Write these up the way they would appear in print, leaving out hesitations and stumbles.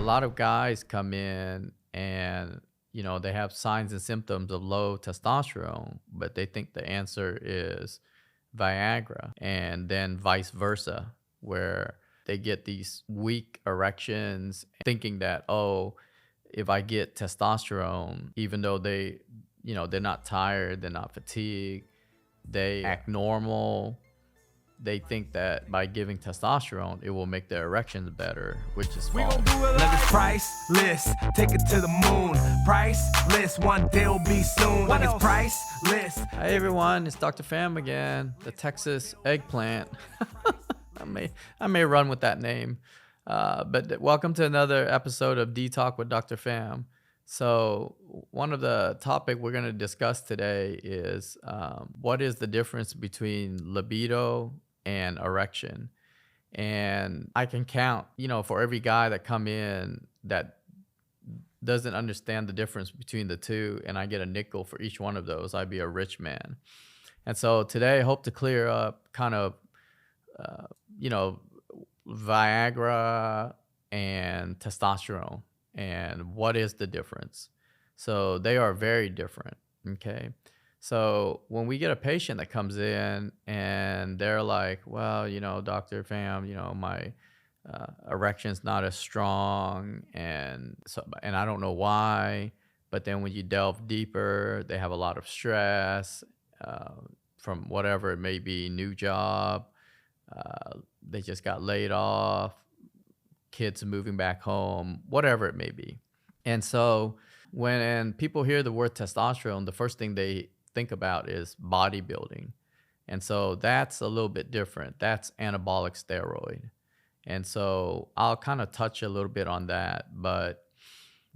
lot of guys come in and they have signs and symptoms of low testosterone, but they think the answer is Viagra, and then vice versa, where they get these weak erections, thinking that, oh, if I get testosterone, even though they're not tired, they're not fatigued, they act normal. They think that by giving testosterone, it will make their erections better, which is We false. gon' do it like it's priceless. Take it to the moon. Priceless. One day will be soon. Like it's priceless. Hi everyone, it's Dr. Pham again, the Texas eggplant. I may run with that name, but welcome to another episode of D-Talk with Dr. Pham. So one of the topic we're going to discuss today is what is the difference between libido and erection. And I can count, for every guy that come in that doesn't understand the difference between the two, and I get a nickel for each one of those, I'd be a rich man. And so today I hope to clear up kind of, uh, you know, Viagra and testosterone and what is the difference. So they are very different. Okay. So when we get a patient that comes in and they're like, well, Dr. Pham, my erection's not as strong, and I don't know why. But then when you delve deeper, they have a lot of stress uh, from whatever it may be, new job, they just got laid off, kids moving back home, whatever it may be. And so when people hear the word testosterone, the first thing they think about is bodybuilding. And so that's a little bit different. That's anabolic steroid. And so I'll kind of touch a little bit on that. But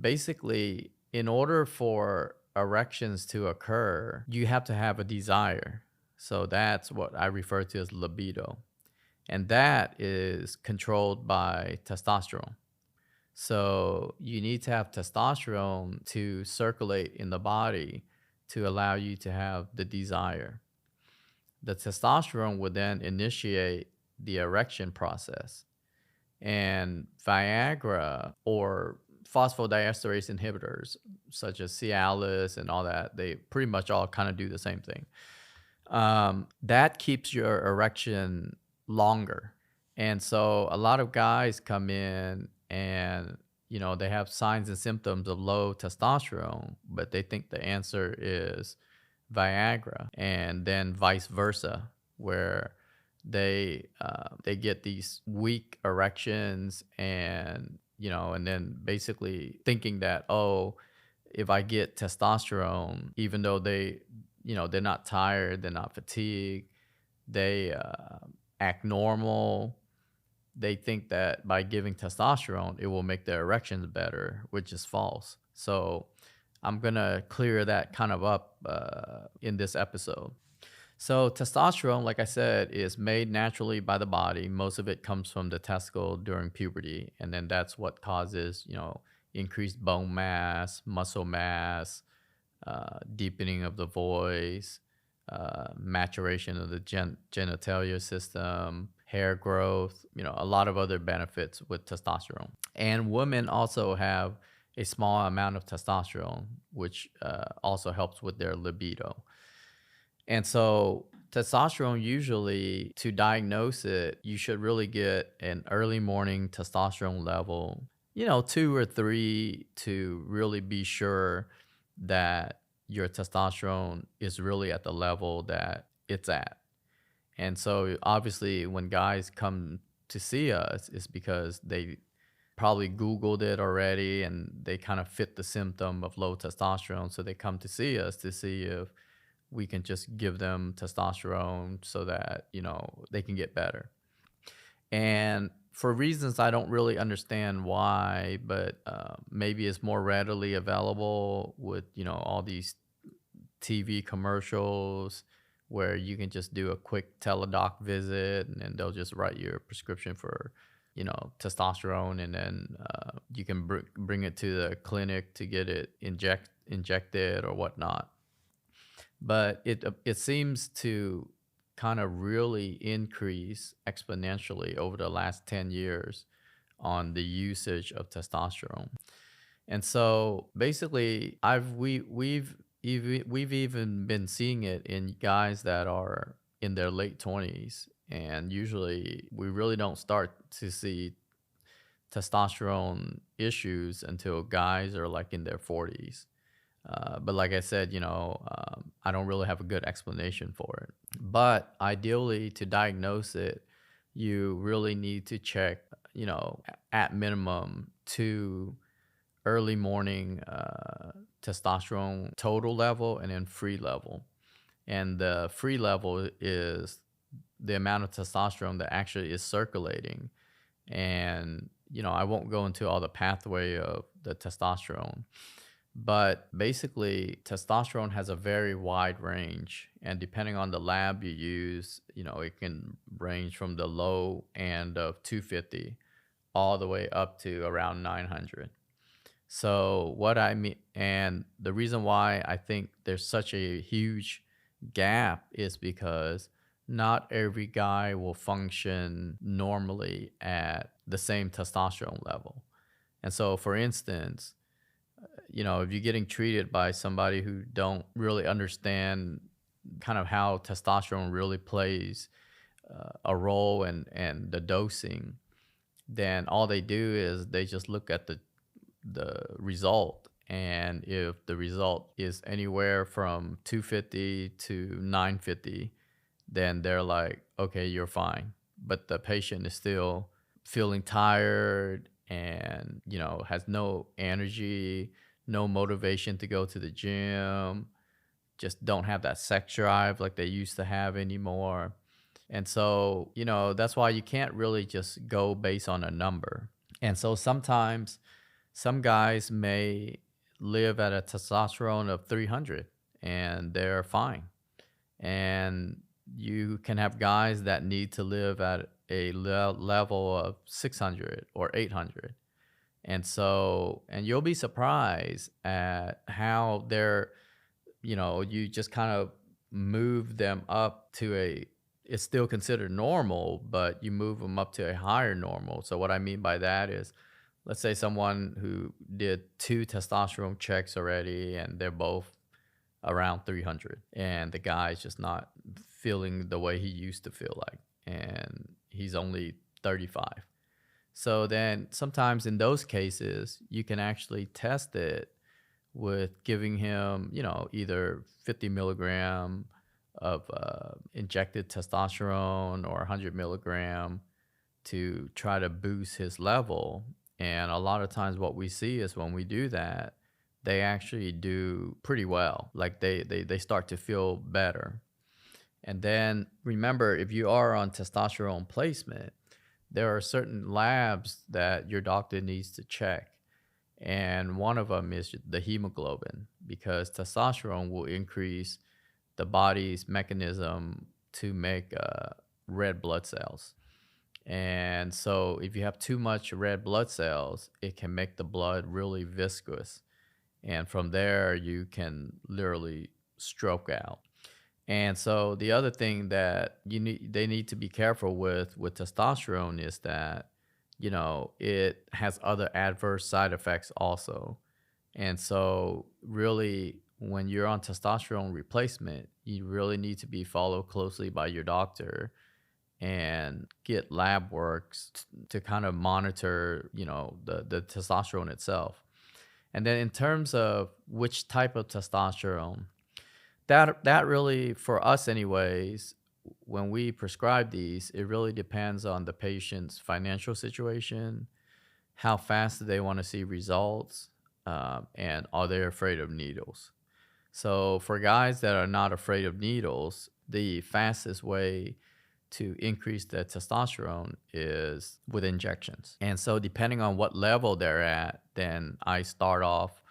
basically, in order for erections to occur, you have to have a desire. So that's what I refer to as libido. And that is controlled by testosterone. So you need to have testosterone to circulate in the body to allow you to have the desire. The testosterone would then initiate the erection process. And Viagra or phosphodiesterase inhibitors, such as Cialis and all that, they pretty much all kind of do the same thing. That keeps your erection longer. And so a lot of guys come in and they have signs and symptoms of low testosterone, but they think the answer is Viagra, and then vice versa, where they get these weak erections, and then basically thinking that, oh, if I get testosterone, even though they're not tired, they're not fatigued, they act normal. They think that by giving testosterone, it will make their erections better, which is false. So I'm going to clear that kind of up in this episode. So testosterone, like I said, is made naturally by the body. Most of it comes from the testicle during puberty. And then that's what causes, increased bone mass, muscle mass, deepening of the voice, maturation of the genitalia system, hair growth, a lot of other benefits with testosterone. And women also have a small amount of testosterone, which also helps with their libido. And so testosterone, usually to diagnose it, you should really get an early morning testosterone level, 2 or 3, to really be sure that your testosterone is really at the level that it's at. And so obviously when guys come to see us, it's because they probably Googled it already and they kind of fit the symptom of low testosterone. So they come to see us to see if we can just give them testosterone so that, they can get better. And for reasons I don't really understand why, but maybe it's more readily available with, all these TV commercials where you can just do a quick teledoc visit and then they'll just write you a prescription for, testosterone, and then you can bring it to the clinic to get it injected or whatnot. But it seems to kind of really increase exponentially over the last 10 years on the usage of testosterone. And so basically, we've even been seeing it in guys that are in their late 20s, and usually we really don't start to see testosterone issues until guys are like in their 40s. But like I said, I don't really have a good explanation for it. But ideally, to diagnose it, you really need to check, at minimum, two early morning testosterone total level and then free level. And the free level is the amount of testosterone that actually is circulating. And, I won't go into all the pathway of the testosterone, but basically, testosterone has a very wide range. And depending on the lab you use, it can range from the low end of 250 all the way up to around 900. So, what I mean, and the reason why I think there's such a huge gap is because not every guy will function normally at the same testosterone level. And so, for instance, if you're getting treated by somebody who don't really understand kind of how testosterone really plays a role and the dosing, then all they do is they just look at the result. And if the result is anywhere from 250 to 950, then they're like, okay, you're fine. But the patient is still feeling tired and, has no energy, no motivation to go to the gym, just don't have that sex drive like they used to have anymore. And so, that's why you can't really just go based on a number. And so sometimes some guys may live at a testosterone of 300 and they're fine. And you can have guys that need to live at a level of 600 or 800. And so, and you'll be surprised at how you just kind of move them up to it's still considered normal, but you move them up to a higher normal. So, what I mean by that is, let's say someone who did two testosterone checks already and they're both around 300, and the guy's just not feeling the way he used to feel like, and he's only 35. So then sometimes in those cases, you can actually test it with giving him, either 50 milligram of injected testosterone or 100 milligram to try to boost his level. And a lot of times what we see is when we do that, they actually do pretty well. Like they start to feel better. And then remember, if you are on testosterone placement, there are certain labs that your doctor needs to check. And one of them is the hemoglobin, because testosterone will increase the body's mechanism to make red blood cells. And so if you have too much red blood cells, it can make the blood really viscous. And from there, you can literally stroke out. And so the other thing that they need to be careful with testosterone is that, it has other adverse side effects also. And so really, when you're on testosterone replacement, you really need to be followed closely by your doctor and get lab works to kind of monitor, the testosterone itself. And then in terms of which type of testosterone, that really, for us anyways, when we prescribe these, it really depends on the patient's financial situation, how fast do they want to see results, and are they afraid of needles. So for guys that are not afraid of needles, the fastest way to increase the testosterone is with injections. And so depending on what level they're at, then I start off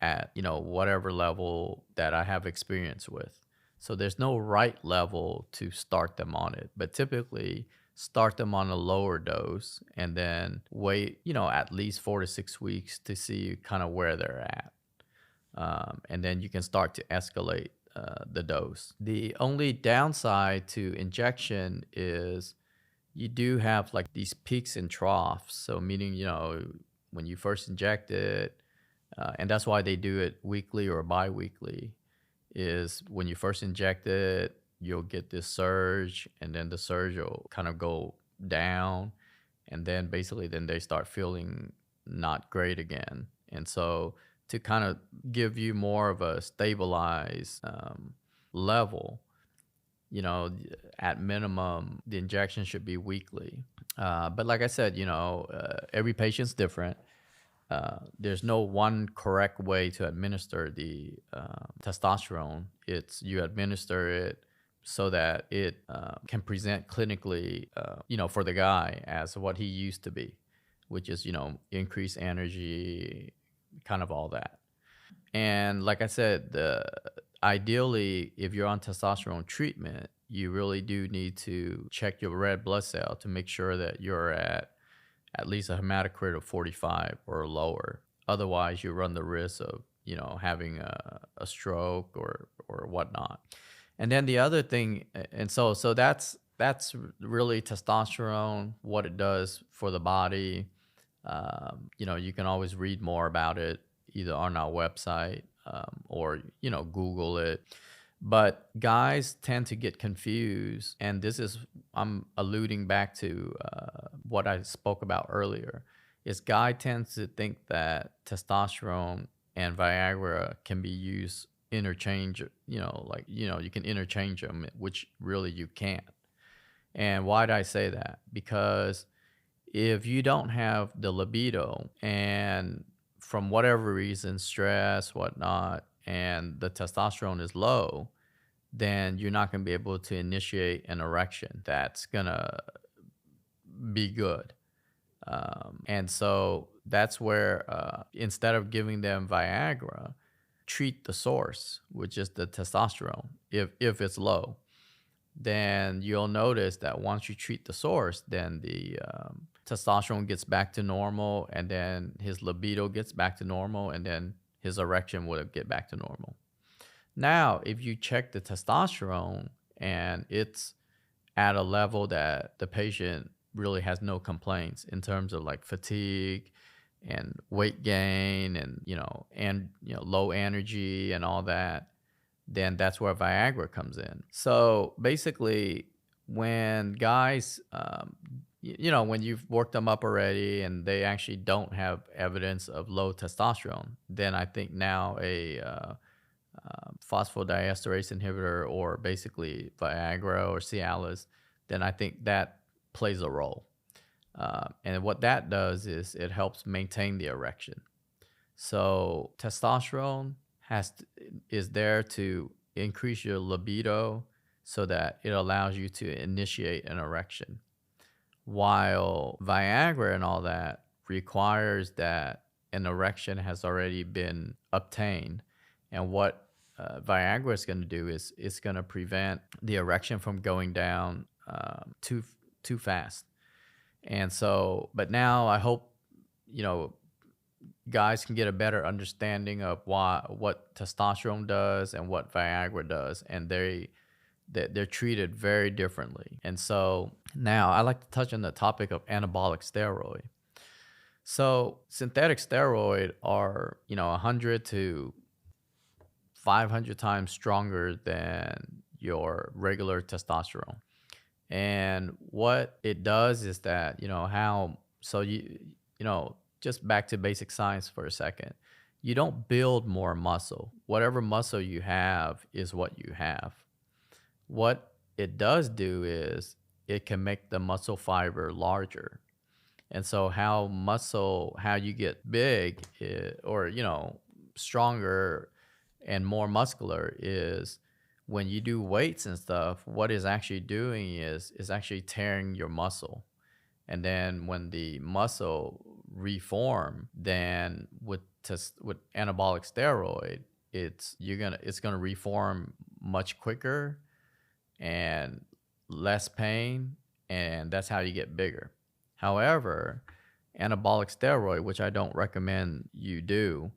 at, whatever level that I have experience with. So there's no right level to start them on it, but typically start them on a lower dose and then wait, at least 4 to 6 weeks to see kind of where they're at. And then you can start to escalate the dose. The only downside to injection is, you do have like these peaks and troughs. So meaning, when you first inject it, and that's why they do it weekly or bi-weekly, is when you first inject it, you'll get this surge, and then the surge will kind of go down, and then basically then they start feeling not great again. And so to kind of give you more of a stabilized level, at minimum, the injection should be weekly. But like I said, every patient's different. There's no one correct way to administer the testosterone. It's you administer it so that it can present clinically, for the guy as what he used to be, which is, increased energy, kind of all that. And like I said, ideally, if you're on testosterone treatment, you really do need to check your red blood cell to make sure that you're at least a hematocrit of 45 or lower. Otherwise, you run the risk of, having a stroke or whatnot. And then the other thing, and so that's really testosterone, what it does for the body. You can always read more about it either on our website or Google it. But guys tend to get confused, and this is I'm alluding back to what I spoke about earlier. Is guy tends to think that testosterone and Viagra can be used interchange. You can interchange them, which really you can't. And why did I say that? Because if you don't have the libido and from whatever reason, stress, whatnot, and the testosterone is low, then you're not going to be able to initiate an erection that's going to be good. And so that's where instead of giving them Viagra, treat the source, which is the testosterone, if it's low. Then you'll notice that once you treat the source, then the testosterone gets back to normal, and then his libido gets back to normal, and then his erection will get back to normal. Now, if you check the testosterone and it's at a level that the patient really has no complaints in terms of like fatigue and weight gain and low energy and all that, then that's where Viagra comes in. So basically, when guys, when you've worked them up already and they actually don't have evidence of low testosterone, then I think now a phosphodiesterase inhibitor or basically Viagra or Cialis, then I think that plays a role. And what that does is it helps maintain the erection. So testosterone is there to increase your libido so that it allows you to initiate an erection. While Viagra and all that requires that an erection has already been obtained. And what Viagra is going to do is it's going to prevent the erection from going down too fast. And so, but now I hope, guys can get a better understanding of what testosterone does and what Viagra does, and they're treated very differently. And so now I like to touch on the topic of anabolic steroid. So synthetic steroid are 100 to 500 times stronger than your regular testosterone. And what it does is that just back to basic science for a second. You don't build more muscle. Whatever muscle you have is what you have. What it does do is it can make the muscle fiber larger. And so how you get big or stronger and more muscular is when you do weights and stuff, what is actually doing is actually tearing your muscle. And then when the muscle reform, then with anabolic steroid, it's gonna reform much quicker and less pain, and that's how you get bigger. However, anabolic steroid, which I don't recommend you do,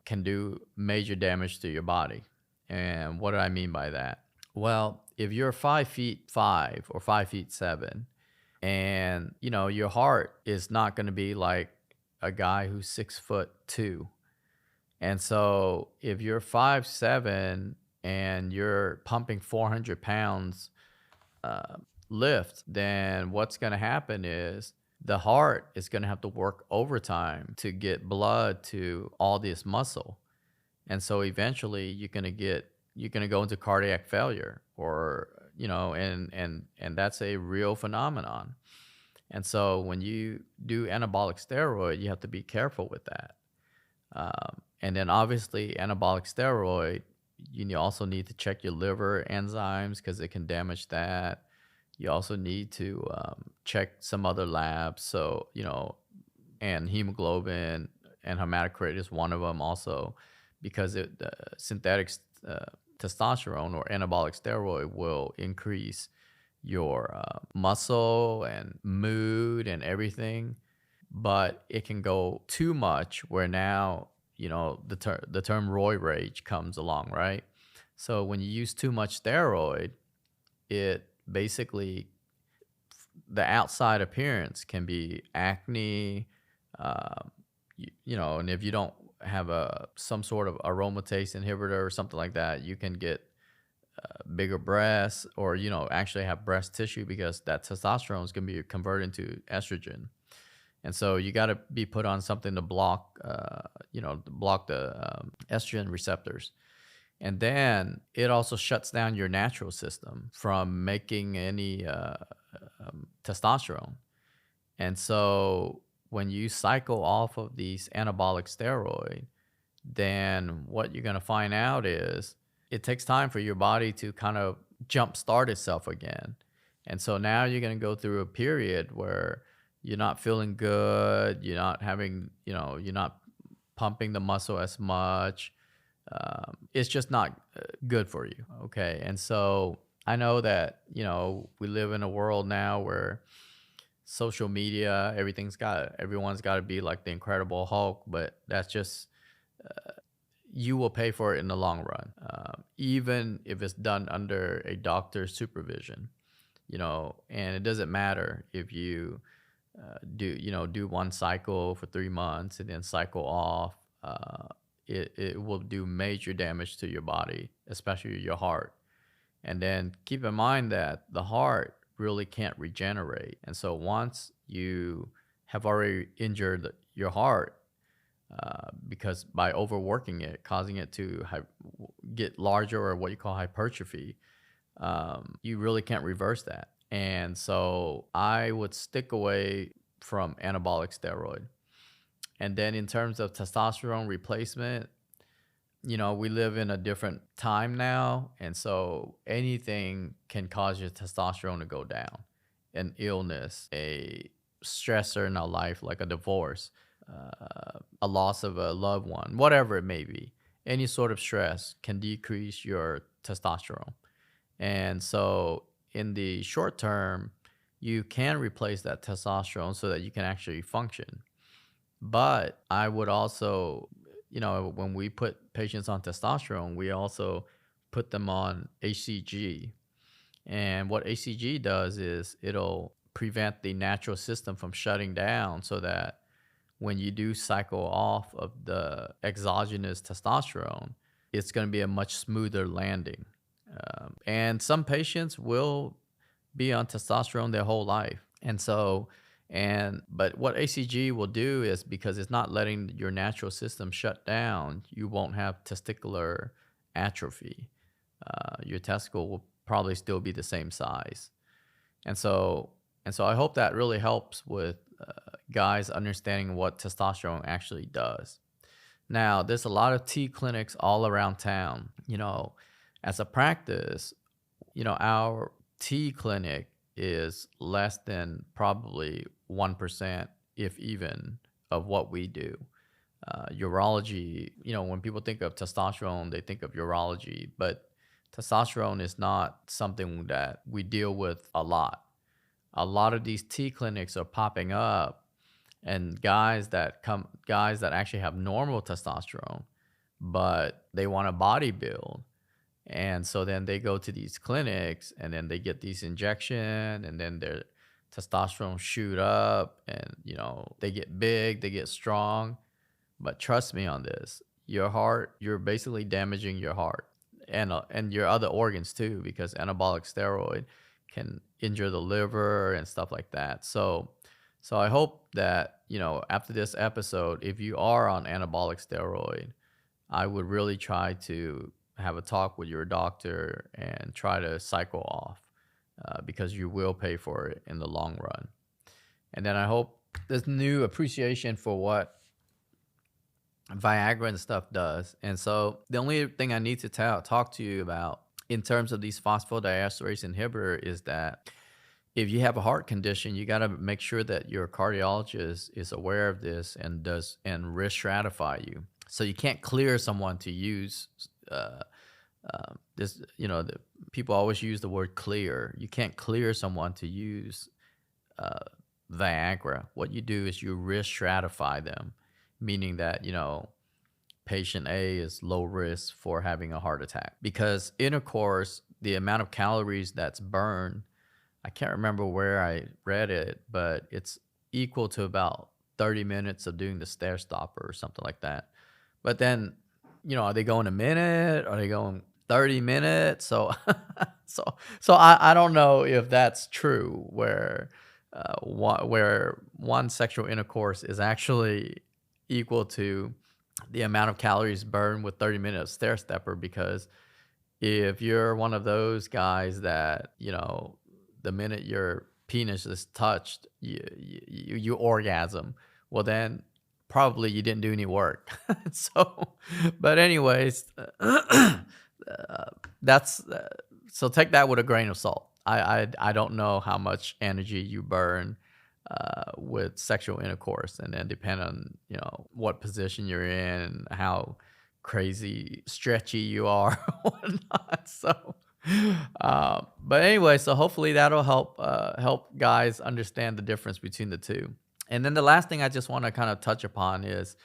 can do major damage to your body. And what do I mean by that? Well, if you're 5'5" or 5'7", And, your heart is not going to be like a guy who's 6'2". And so if you're 5'7" and you're pumping 400 pounds uh, lift, then what's going to happen is the heart is going to have to work overtime to get blood to all this muscle. And so eventually you're going to go into cardiac failure, or, and that's a real phenomenon. And so when you do anabolic steroid, you have to be careful with that. And then obviously anabolic steroid, also need to check your liver enzymes because it can damage that. You also need to check some other labs. So, and hemoglobin and hematocrit is one of them also, because synthetic testosterone or anabolic steroid will increase your muscle and mood and everything. But it can go too much where now, the term roid rage comes along, right? So when you use too much steroid, it basically, the outside appearance can be acne, um, and if you don't have some sort of aromatase inhibitor or something like that, you can get bigger breasts, or actually have breast tissue, because that testosterone is going to be converted into estrogen. And so you got to be put on something to block, block the estrogen receptors. And then it also shuts down your natural system from making any testosterone. And so when you cycle off of these anabolic steroid, then what you're going to find out is it takes time for your body to kind of jumpstart itself again. And so now you're going to go through a period where you're not feeling good. You're not having, you're not pumping the muscle as much. It's just not good for you. Okay. And so I know that, we live in a world now where social media, everyone's got to be like the Incredible Hulk, but that's just, you will pay for it in the long run, even if it's done under a doctor's supervision, and it doesn't matter if you do one cycle for 3 months and then cycle off. It will do major damage to your body, especially your heart. And then keep in mind that the heart really can't regenerate. And so once you have already injured your heart, because by overworking it, causing it to get larger, or what you call hypertrophy, you really can't reverse that. And so I would stick away from anabolic steroid. And then in terms of testosterone replacement, we live in a different time now. And so anything can cause your testosterone to go down. An illness, a stressor in our life, like a divorce, a loss of a loved one, whatever it may be. Any sort of stress can decrease your testosterone. And so in the short term, you can replace that testosterone so that you can actually function. But I would also, when we put patients on testosterone, we also put them on HCG. And what HCG does is it'll prevent the natural system from shutting down, so that when you do cycle off of the exogenous testosterone, it's going to be a much smoother landing. And some patients will be on testosterone their whole life. And so, but what ACG will do is, because it's not letting your natural system shut down, you won't have testicular atrophy. Your testicle will probably still be the same size. And so I hope that really helps with guys understanding what testosterone actually does. Now, there's a lot of T clinics all around town. As a practice, our T clinic is less than probably 1%, if even, of what we do. Urology, when people think of testosterone, they think of urology, but testosterone is not something that we deal with a lot. A lot of these T clinics are popping up, and guys that actually have normal testosterone, but they want to bodybuild. And so then they go to these clinics, and then they get these injection, and then testosterone shoot up and, they get big, they get strong. But trust me on this, your heart, you're basically damaging your heart and your other organs too, because anabolic steroid can injure the liver and stuff like that. So I hope that, after this episode, if you are on anabolic steroid, I would really try to have a talk with your doctor and try to cycle off, because you will pay for it in the long run. And then I hope this new appreciation for what Viagra and stuff does. And so the only thing I need to talk to you about in terms of these phosphodiesterase inhibitor is that if you have a heart condition, you got to make sure that your cardiologist is aware of this and risk stratify you. So you can't clear someone to use this. People always use the word clear. You can't clear someone to use Viagra. What you do is you risk stratify them, meaning that, patient A is low risk for having a heart attack. Because intercourse, the amount of calories that's burned, I can't remember where I read it, but it's equal to about 30 minutes of doing the stair stopper or something like that. But then, are they going a minute? Are they going 30 minutes? So, I don't know if that's true, where one sexual intercourse is actually equal to the amount of calories burned with 30 minutes of stair stepper. Because if you're one of those guys that, the minute your penis is touched, you orgasm, well, then probably you didn't do any work. But anyways, that's so take that with a grain of salt. I don't know how much energy you burn with sexual intercourse, and then depend on what position you're in and how crazy stretchy you are or whatnot. So but anyway, so hopefully that'll help guys understand the difference between the two. And then the last thing I just want to kind of touch upon is,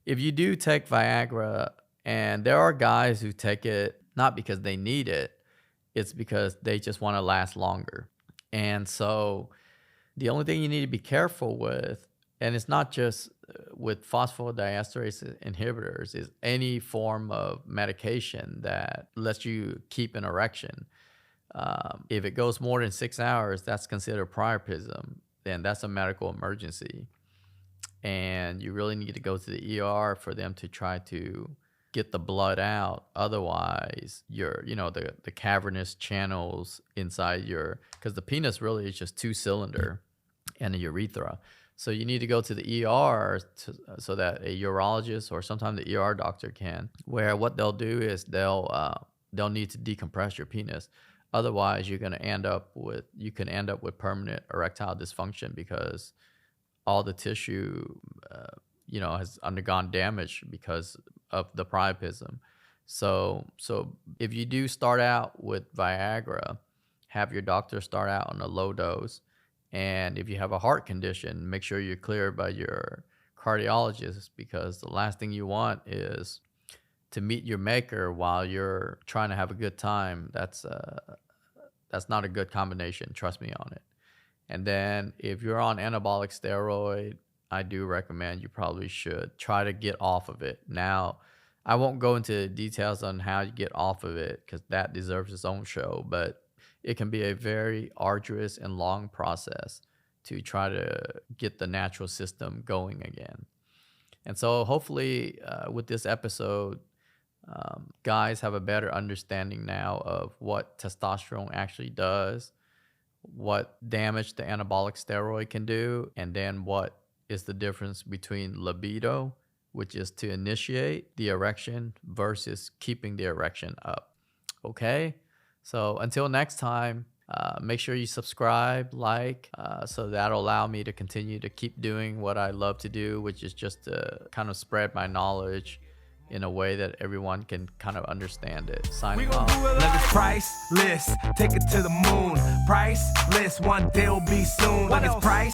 if you do take Viagra, and there are guys who take it not because they need it, it's because they just want to last longer. And so the only thing you need to be careful with, and it's not just with phosphodiesterase inhibitors, is any form of medication that lets you keep an erection. If it goes more than 6 hours, that's considered priapism. Then that's a medical emergency. And you really need to go to the ER for them to try to get the blood out. Otherwise, the cavernous channels inside because the penis really is just 2-cylinder and a urethra. So you need to go to the ER so that a urologist or sometimes the ER doctor can, where what they'll do is they'll need to decompress your penis. Otherwise, you can end up with permanent erectile dysfunction, because all the tissue, has undergone damage because of the priapism. So if you do start out with Viagra, have your doctor start out on a low dose. And if you have a heart condition, make sure you're cleared by your cardiologist, because the last thing you want is to meet your maker while you're trying to have a good time. That's not a good combination. Trust me on it. And then if you're on anabolic steroid, I do recommend you probably should try to get off of it. Now, I won't go into details on how you get off of it, because that deserves its own show, but it can be a very arduous and long process to try to get the natural system going again. And so hopefully with this episode, guys have a better understanding now of what testosterone actually does, what damage the anabolic steroid can do, and then what is the difference between libido, which is to initiate the erection, versus keeping the erection up. Okay? So until next time, make sure you subscribe, so that'll allow me to continue to keep doing what I love to do, which is just to kind of spread my knowledge in a way that everyone can kind of understand it. Signing off. Love is priceless, take it to the moon. Priceless, one day will be soon. Like it's priceless.